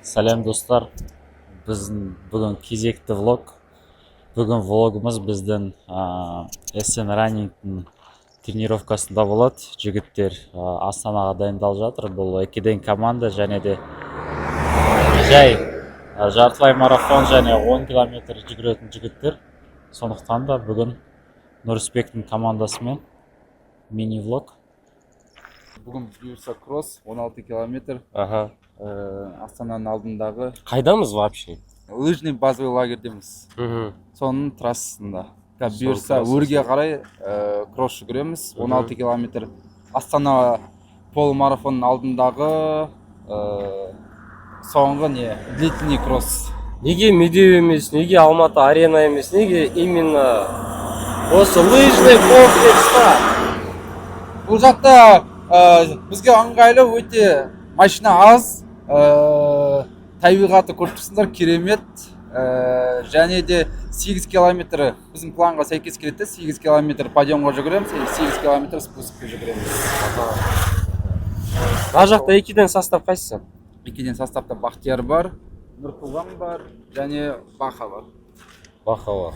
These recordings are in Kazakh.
Сәлем достар, біздің бүгін кезекті влог. Бүгін влогымыз біздің SM Running'тің тренировкасында болады. Жігіттер Астанаға дайындалып жатыр. Бұл екіден команда және де жай жартылай марафон және 10 километр жүгіретін жігіттер. Сондықтан да бүгін Нұрыспектің командасымен мини влог. Бүгін бұйырса кросс 16 километр. Астананың алдындағы Қайдамыз вообще? лыжный базовый лагерьдеміз. Соның трассасында. Бұйырса трассасында. өрге қарай кросс жүгіреміз 16 километр. Астана полумарафонның алдындағы соңғы длительный кросс. Неге Медеу емес, неге Алматы арена емес, неге именно осы лыжный комплекста? Бұл жақта бізге ыңғайлы, өте машина аз, табиғаты көріп тұрсыңдар, керемет. Және де 8 километр біздің планға сәйкес келеді. 8 километр подъемға жүгіреміз, 8 километр спускқа жүгіреміз. Ар жақта екіден состав қайсысы? Екіден составта Бақтияр бар, Нұртуған бар, және Баха бар. Баха бар.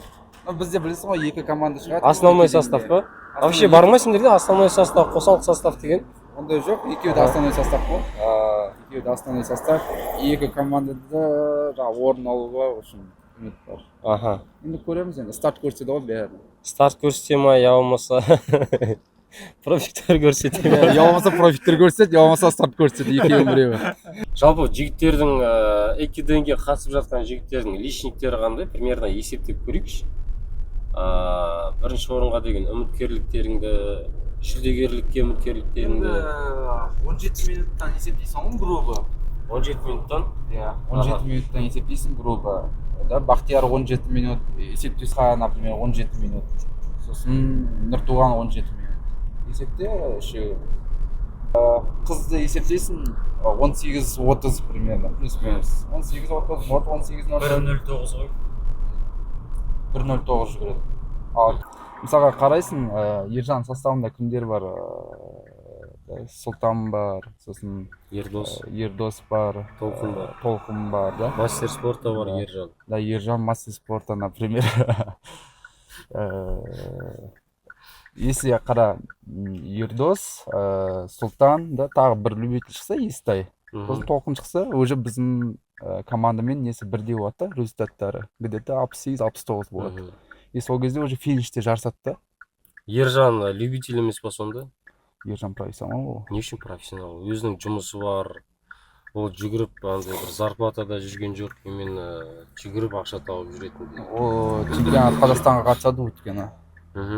Бізде білесің ғой, екі команда шығады. Основной состав па? Вообще бар ма сендерде основной состав, қосалқы состав деген? Ондай жоқ, екеуі де основной состав қой. Екеуі де основной состав. Екі командада орын алуға үшін үміт бар. Енді көреміз, енді старт көрсетеді ғой бәрі. Старт көрсете ма, я болмаса профиктер көрсете ма? Я болмаса профиктер көрсет, я болмаса старт көрсетеді, екеуі біреуі. Жалпы жігіттердің экиденге қатысып жатқан жігіттердің личниктері қандай? Примерно есептеп көрейікші. Бірінші орынға деген үміткерліктеріңді, жүлдегерлікке үміткерліктеріңді 17 минуттан есептейсің ғой, грубо. 17 минуттан? 17 минуттан есептейсің, грубо. Бақтияр 17 минут, есептесқа, например, 17 минут. Сосын Нұртуған 17 минут. Есепте үшеуі. Қызды есептейсің 18-30 примерно, плюс-минус. 18-30, 18-0. 1.09 ғой. 1.09 жүгіреді. Мысалға қарайсың, Ержан составында кімдер бар? Сұлтан бар, сосын Ердос бар, Толқын бар, да? Мастер спорта бар Ержан. Да, Ержан мастер спорта, например. Если қара Ердос, Сұлтан, да, тағы бір любитель шықса, Естай. Сосын Толқын шықса, уже біздің командамен несі бірдей болады да, результаттары. Где-то 68-69 болады. И сол кезде уже финиште жарысады да. Ержан любитель емес па сонда? Ержан профессионал ол. Не үшін профессионал? Өзінің жұмысы бар. Ол жүгіріп, андай бір зарплатада жүрген жоқ, именно жүгіріп ақша тауып жүретін. Ол чемпионат Қазақстанға қатысады өйткені.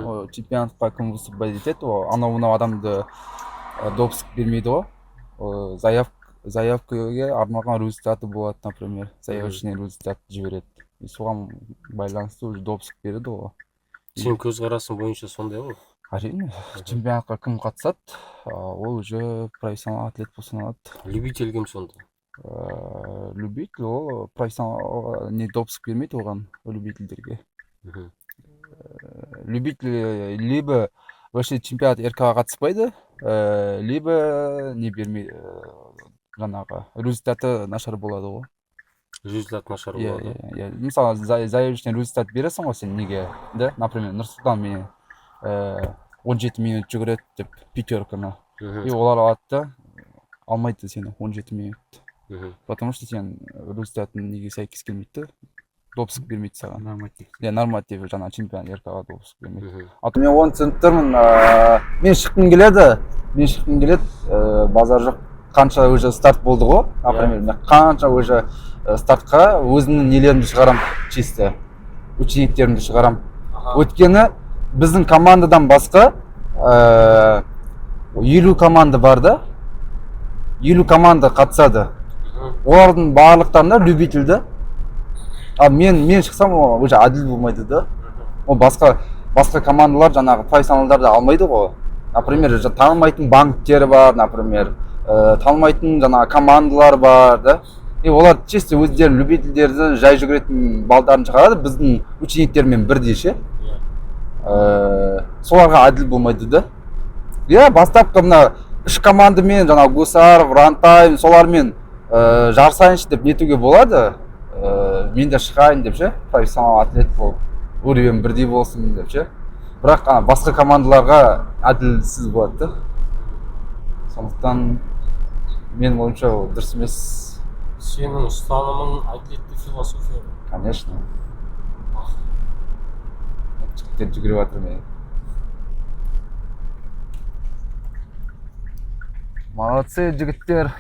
Ол чемпионатқа кім выступать етеді, ол анау-мынау адамды допуск бермейді ғой. Заявкаға арналған результаты болады, например. Заявочный результат жібереді. И соған байланысты уже допуск береді ғой. Сен көзқарасың бойынша сондай ғой? Әрине, чемпионатқа кім қатысады, ол уже профессионал атлет болып саналады. Любитель кім сонда? Любитель ол профессионал не допуск бермейді оған, любительдерге. Любитель либо вообще чемпионат РК-ға қатыспайды, либо не бермейді, жаңағы результаты нашар болады ғой. Результат нашар болады. Мысалы, заявочный результат бересің ғой сен неге, да? Например, Нұрсұлтан мен 17 минут жүгіреді деп пятерканы. И олар алады да, алмайды сені 17 минут. Потому что сен результатын неге сәйкес келмейді, допуск бермейді саған. Норматив жаңа чемпион РК-ға допуск бермейді. Мен оны түсініп тұрмын, мен шыққым келеді, базар жоқ. Қанша уже старт болды ғой, например, мен қанша уже стартқа өзімнің нелерімді шығарам, чисто учениктерімді шығарам. Өткені біздің командадан басқа 50 команда бар да, 50 команда қатысады. Олардың барлықтарында любительді. Мен шықсам уже әділ болмайды да. Ол басқа командалар жаңағы профессионалдарды алмайды ғой. Например, танылмайтын банктер бар, например, танылмайтын жаңағы командалар бар да. И олар чисто өздерінің любительдерді жай жүгіретін балдарын шығарады, біздің учениктермен бірдей ше. Соларға әділ болмайды да. Бастапқы мына үш командамен, жаңағы Гусаров, Рантайм, солармен жарысайыншы деп нетуге болады. Мен де шығайын деп ше, профессионал атлет болып, уровень бірдей болсын деп ше. Бірақ басқа командаларға әділсіз болады да. Сондықтан менің ойымша ол дұрыс емес. Сенің ұстанымың әділетті философия. Конечно. Жігіттер жүгіріп жатыр мен. Молодцы, жігіттер.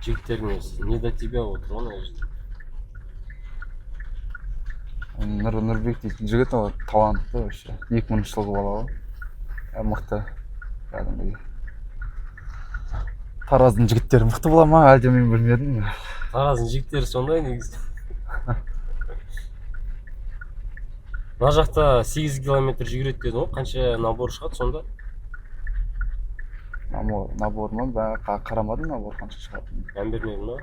Жігіттер не до тебя отыр ғой жерде. Нұрбек дейтін жігіт ол талантты вообще. 2000 жылғы бала ғой. Мықты. Кәдімгідей. Тараздың жігіттері мықты бола ма, әлде мен білмедім. Тараздың жігіттері сондай негізі. Мына жақта 8 километр жүгіреді дедің ғой, қанша набор шығады сонда? Набор ма? Ben қарамадым набор қанша шығатынын. Мән бермедім ба?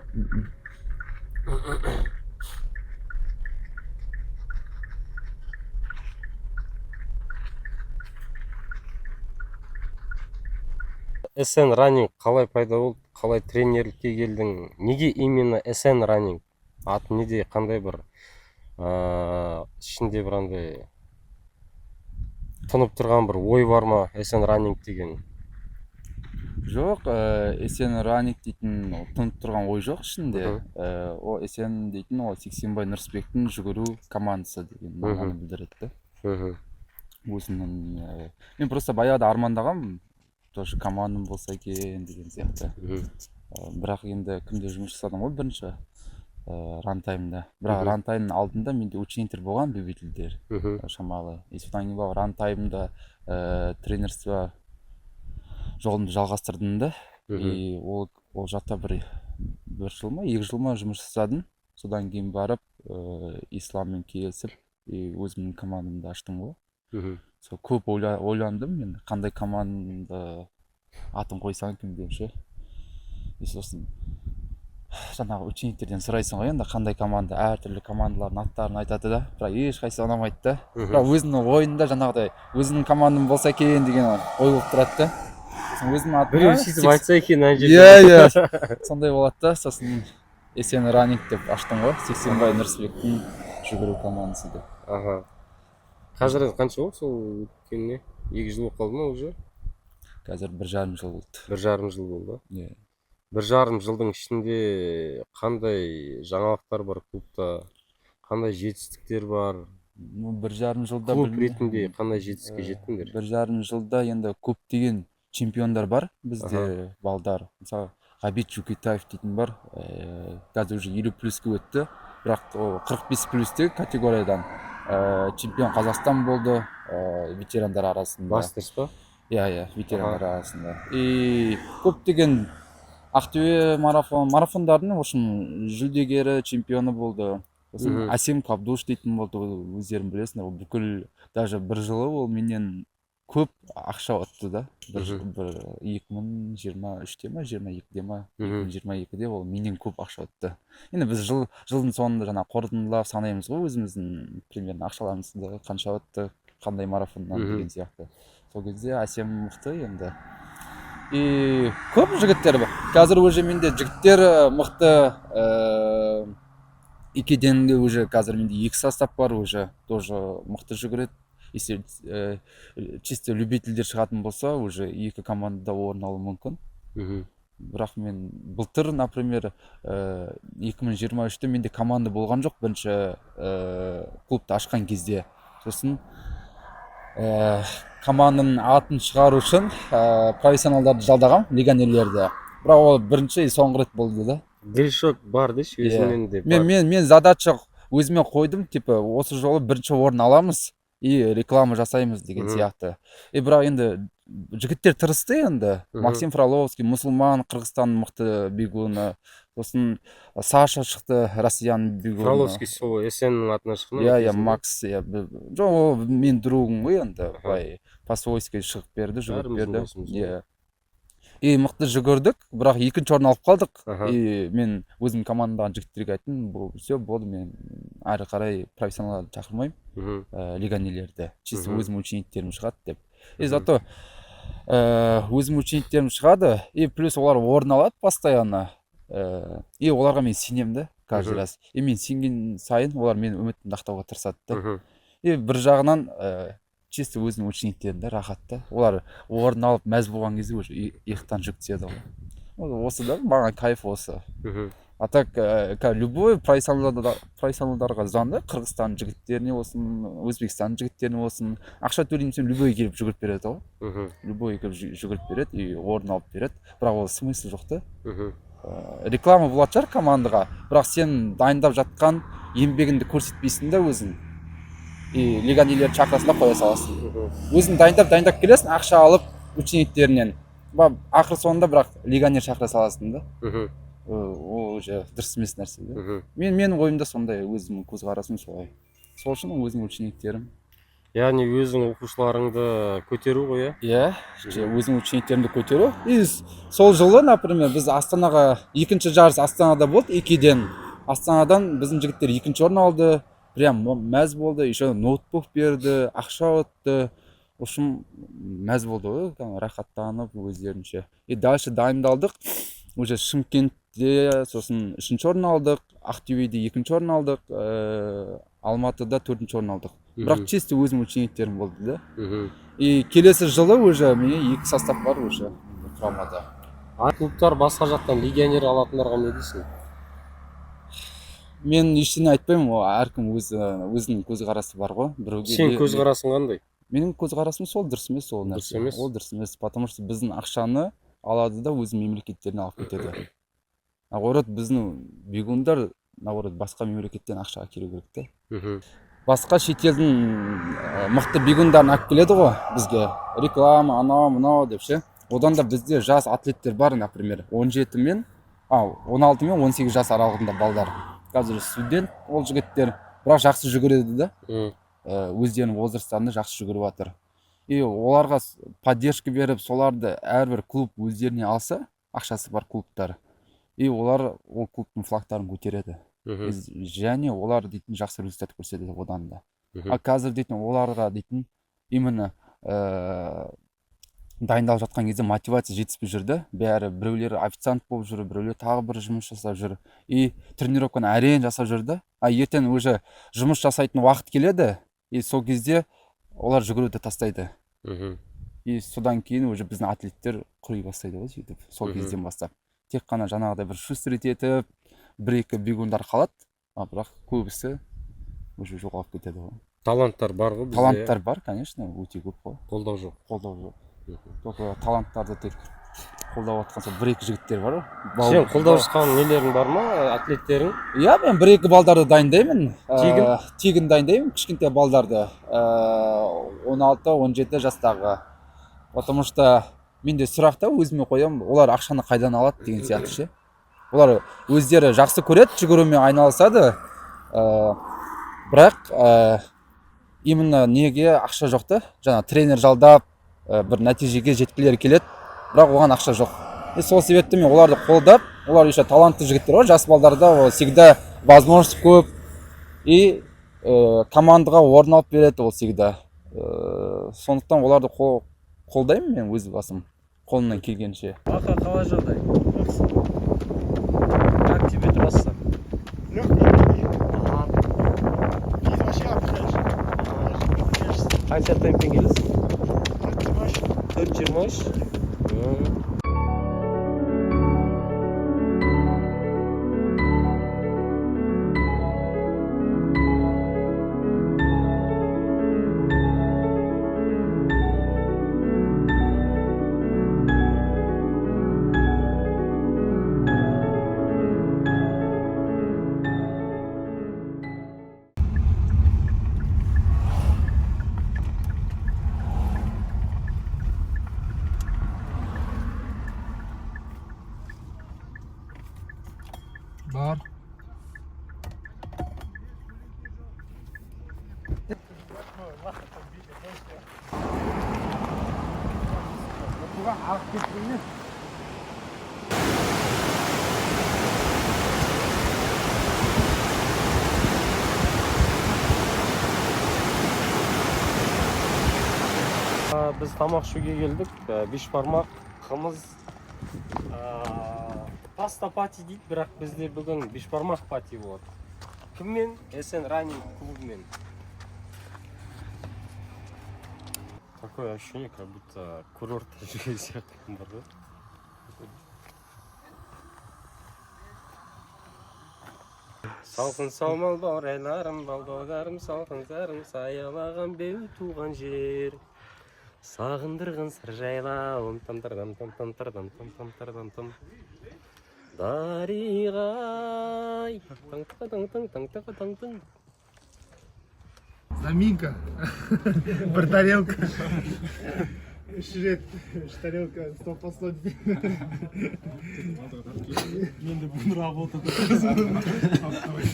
SN Running қалай пайда болды? Қалай тренерлікке келдің? Неге именно SN Running? Аты неде, қандай бір ішінде бір андай тұнып тұрған бір ой бар ма SN Running деген? Жоқ, SN Running дейтін тұнып тұрған ой жоқ ішінде. О SN дейтін ол Сексенбай Нұрысбектің жүгіру командасы деген мағынаны білдіреді. Өзінің мен просто баяғыда армандағанмын, тоже командам болса екен деген сияқты. Бірақ енді кімде жұмыс жасадым ғой бірінші рантаймда. Бірақ рантаймның алдында менде учениктер болған любительдер шамалы. И содан кейін рантаймда тренерство жолымды жалғастырдым да. И ол жақта бір жыл ма, 2 жыл ма жұмыс жасадым. Содан кейін барып исламмен келісіп, өзімнің командамды аштым ғой. Сол көп ойландым мен, қандай команда атын қойсаң кім деп ше. И сосын жаңағы учениктерден сұрайсың ғой енді қандай команда, әртүрлі командалардың аттарын айтады да, бірақ ешқайсысы ұнамайды да. Бірақ өзінің ойында жаңағыдай өзінің командам болса екен деген ой болып тұрады да. Өзінің атын біреу сөйтіп айтса екен ана жерде. Иә, сондай болады да. Сосын SN Running деп аштым ғой, Сексенбай Нұрысбектің жүгіру командасы деп. Қазір қанша болды сол өткеніне? 2 жыл болып қалды ма уже? Қазір 1,5 жыл болды. 1,5 жыл болды. Иә. 1,5 жылдың ішінде қандай жаңалықтар бар клубта? Қандай жетістіктер бар? 1,5 жылда клуб ретінде қандай жетістікке жеттіңдер? 1,5 жылда енді көптеген чемпиондар бар бізде, балдар. Мысалы, Ғабит Жүкетаев дейтін бар. Қазір уже 50+ге өтті. Бірақ 45+тегі категориядан чемпион Қазақстан болды, ветерандар арасында. Мастерс па? Иә, ветерандар арасында. И көптеген Ақтөбе марафондардың жүлдегері, чемпионы болды. Асем Қабдуш дейтін болды, өздерің білесіңдер. Бүкіл даже бір жылы ол менен көп ақша ұтты да. 2023-те ма, 22-де ма, 2022-де ол менен көп ақша ұтты. Енді біз жылдың соңында жаңа қорытындылап санаймыз ғой өзіміздің примерно ақшаларымызды қанша ұтты, қандай марафоннан деген сияқты. Сол кезде Асем мықты енді. И көп жігіттер бар. Қазір уже менде жігіттер мықты. Икеденге уже қазір менде 2 состав бар, уже тоже мықты жүгіреді. Если чисто любительдер шығатын болса, уже 2 командада орын алу мүмкін. Бірақ мен былтыр, например, 2023-те менде команда болған жоқ, бірінші клубты ашқан кезде. Сосын команданың атын шығару үшін профессионалдарды жалдағам, легионерлерді. Бірақ ол бірінші и соңғы рет болды да. Дельшок бар деші өзімен де бар. Мен задача өзіме қойдым, типа осы жолы бірінші орын аламыз и реклама жасаймыз деген сияқты. Бірақ енді жігіттер тырысты енді. Максим Фроловский, мұсылман, Қырғызстан мықты бегуны. Сосын Саша шықты, Россиян бегуны. Фроловский сол SN-нің атына шықты. Иә, Макс, жоқ, ол мен другым ғой енді. По-свойски шығып берді, жүгіріп берді. И мықты жүгірдік, бірақ 2-ші орын алып қалдық. И мен өзім командадан жігіттерге айттым, бұл все болды, мен әрі қарай профессионалды шақырмаймын, легионерлерді. Чисто өзім учениктерім шығады деп. И зато өзім учениктерім шығады, и плюс олар орын алады постоянно. И оларға мен сенемін да каждый раз. И мен сенген сайын олар менің үмітімді ақтауға тырысады да. И бір жағынан чисто өзінің учениктерім да рахат та. Олар орын алып мәз болған кезде уже иықтан жүк түседі ғой. Осы да маған кайф осы. А так любой профессионалдарға звонда, Қырғызстан жігіттеріне болсын, Өзбекстан жігіттеріне болсын, ақша төлеймін, любой келіп жүгіріп береді ғой. Любой келіп жүгіріп береді и орын алып береді. Бірақ ол смысл жоқ та. Реклама болады шығар командаға, бірақ сен дайындап жатқан еңбегіңді көрсетпейсің да өзің. И легионерлерді шақырасың да қоя саласың. Өзің дайындап келесің, ақша алып учениктерінен. Ақыр соңында бірақ легионер шақыра саласың да. Ол уже дұрыс емес нәрсе да. Менің ойымда сондай, өзімнің көзқарасым солай. Сол үшін өзімнің учениктерім. Яғни өзің оқушыларыңды көтеру ғой, иә? Иә, өзімнің учениктерімді көтеру. И сол жылы, например, біз Астанаға екінші жарыс Астанада болды, 2-ден. Астанадан біздің жігіттер екінші орын алды. Прям мәз болды, еще ноутбук берді, ақша өтті. В общем, мәз болды ғой, рахаттанып өздерінше. И дальше дайындалдық. Уже Шымкентте сосын 3-ші орын алдық, Ақтөбеде 2-ші орын алдық, Алматыда 4-ші орын алдық. Бірақ чисто өзім учениктерім болды да. И келесі жылы уже мене 2 состав бар уже құрамада. Клубтар басқа жақтан легионер алатындарға не дейсің? Мен ештеңе айтпаймын, әркім өзінің көзқарасы бар ғой. Сен көзқарасың қандай? Менің көзқарасым сол дұрыс емес ол нәрсе. Ол дұрыс емес, потому что біздің ақшаны алады да өз мемлекеттеріне алып кетеді. Наоборот, біздің бегундар наоборот басқа мемлекеттен ақша әкелу керек та. Басқа шетелдің мықты бегундарын алып келеді ғой бізге. Реклама, анау, мынау деп ше. Одан да бізде жас атлеттер бар, например, 16 мен 18 жас аралығында балдар. Қазір студент ол жігіттер, бірақ жақсы жүгіреді да. Өздерінің возрастарында жақсы жүгіріп жатыр. И оларға поддержка беріп, соларды әрбір клуб өздеріне алса, ақшасы бар клубтар. И олар ол клубтың флагтарын көтереді. Және олар дейтін жақсы результат көрсетеді одан да. А қазір дейтін оларға дейтін именно дайындалып жатқан кезде мотивация жетіспей жүрді. Бәрі біреулер официант болып жүр, біреулер тағы бір жұмыс жасап жүр. И тренировканы әрең жасап жүрді. А ертең уже жұмыс жасайтын уақыт келеді. И сол кезде олар жүгіруді тастайды. И содан кейін уже біздің атлеттер құри бастайды ғой сөйтіп. Сол кезден бастап. Тек қана жаңағыдай бір шустрить етіп, 1-2 бегундар қалады, бірақ көбісі уже жоғалып кетеді ғой. Таланттар бар ғой бізде? Таланттар бар, конечно, өте көп қой. Қолдау жоқ. Қолдау жоқ. Только таланттарды тек қолдап жатқан сол 1-2 жігіттер бар. Сен қолдап жатқан нелерің бар ма, атлеттерің? Иә, мен 1-2 балдарды дайындаймын. Тегін? Тегін дайындаймын, кішкентай балдарды. 16-17 жастағы. Потому что менде сұрақта өзіме қоямын, олар ақшаны қайдан алады деген сияқты ше. Олар өздері жақсы көреді, жүгірумен айналысады. Бірақ именно неге ақша жоқ та, жаңа тренер жалдап, бір нәтижеге жеткілері келеді, бірақ оған ақша жоқ. Сол себепті мен оларды қолдап, олар еще талантты жігіттер ғой, жас балдарда всегда возможность көп. И командаға орын алып береді ол всегда. Сондықтан оларды қолдаймын мен өз басым, қолымнан келгенше. Аха, қалай жағдай? Как тебе трасса? Қанша темппен келесің? 4:23. Бар. Біз тамақ ішуге келдік. Бешбармақ, қымыз, паста пати дейді, бірақ бізде бүгін бешбармақ пати болады. Кіммен? СН Running клубымен. Такое ощущение, как будто курортта жүрген сияқты бар да. Салқын саумал баурайларым, балбалдарым, салқын зарым, саялаған беу туған жер. Сағындырғын сыр жайлауым, там-тырдам, там-там-тырдам, там-там-тырдам, там. Дариғай, таң-таң-таң-таң-таң-таң-таң. Заминка. Бір тарелка. Үш рет, үш тарелка, 100 по 100.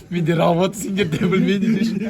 Менде работа, сендерде білмейді.